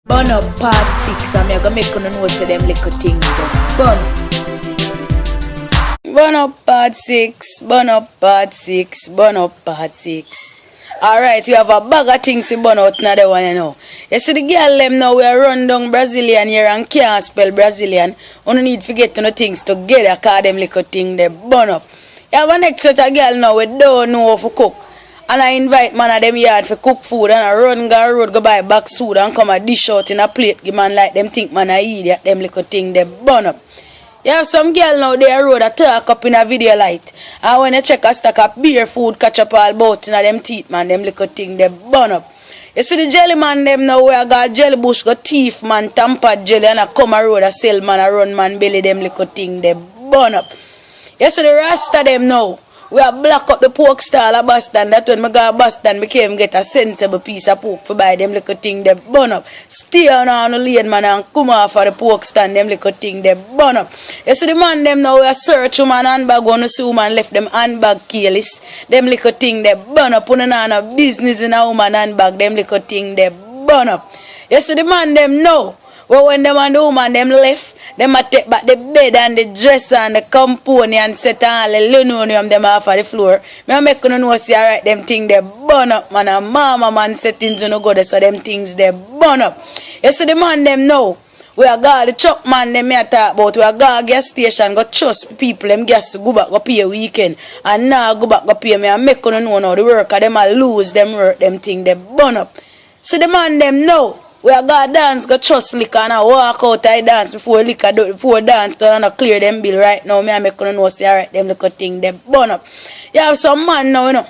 Burn up part 6 and I'm gonna make you know for them little things done. Burn up part 6, burn up part 6, burn up part 6. Alright, we have a bag of things to burn out now the one you know. You see the girl them now we are run down Brazilian here and can't spell Brazilian. Only need to get to know things together cause them little thing they burn up. You have a next set of girl now we don't know how to cook. And I invite man of them yard for cook food and I run go road go buy box food and come a dish out in a plate. Give man like them think man I idiot, them little thing they burn up. You have some girl now they road a talk up in a video light. And when you check a stack of beer food catch up all about in them teeth man, them little thing they burn up. You see the jelly man them now where I got jelly bush got teeth man, tampered jelly and I come a road a sell man a run man belly them little thing they burn up. You see the rasta them now. We have black up the pork stall of Boston. That when I go to Boston, I came get a sensible piece of pork for buy them little thing they burn up. Stay on the lane man and come off of the pork stand, them little thing they burn up. You see the man them now we a search woman handbag on the see woman left them handbag careless. Them little thing they burn up. Put on a business in a woman handbag, them little thing they burn up. You see the man them now. Well when them and the woman them left. Them a take back the bed and the dresser and the component and set all the linoleum them off of the floor. Me make you know see alright them things they burn up man and mama man settings you know go there so them things they burn up. You see the man them now. We a go the truck man them me a talk about. We a go gas station go trust people them gas to go back go pay weekend. And now go back go pay me and make you know now the worker them a lose them work them thing they burn up. See the man them now. We are going to dance, go trust liquor and I walk out I dance before liquor do before dance and I clear them bill right now. Me I make you know see alright them little thing they burn up. You have some man now you know.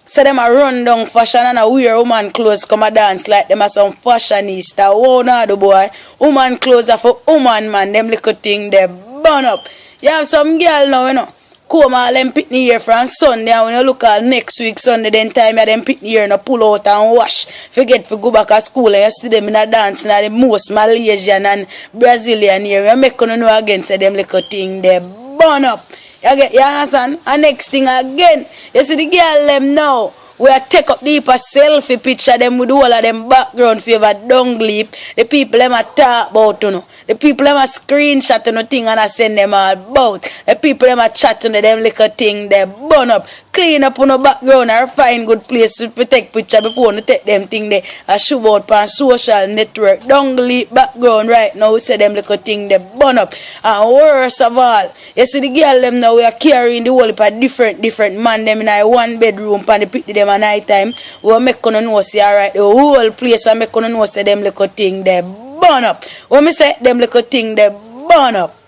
So them a run down fashion and a wear woman clothes come a dance like them are some fashionista. Oh no the boy. Woman clothes are for woman man, them little thing they burn up. You have some girl now you know. Come all them pitney here from Sunday and when you look at next week Sunday then time you them pitney here and pull out and wash. Forget to go back to school and you see them in a dance and the most Malaysian and Brazilian here. You make you know again say them little thing they burn up. You understand? And next thing again, you see the girl them now. We are take up deep a selfie picture them with all of them background favor dung leap. The people them a talk about you know. The people them a screenshot you know thing and I send them all about. The people them a chat you know them little thing they burn up. Clean up on the background or find good place to take picture before you take them thing they a show out on social network. Dung leap background right now we say them little thing they burn up. And worst of all, you see the girl them now we are carrying the whole of a different man them in a one bedroom and the pity them at night time. We make you know see alright the whole place and make you know say them little thing they burn up. When me say them little thing they burn up.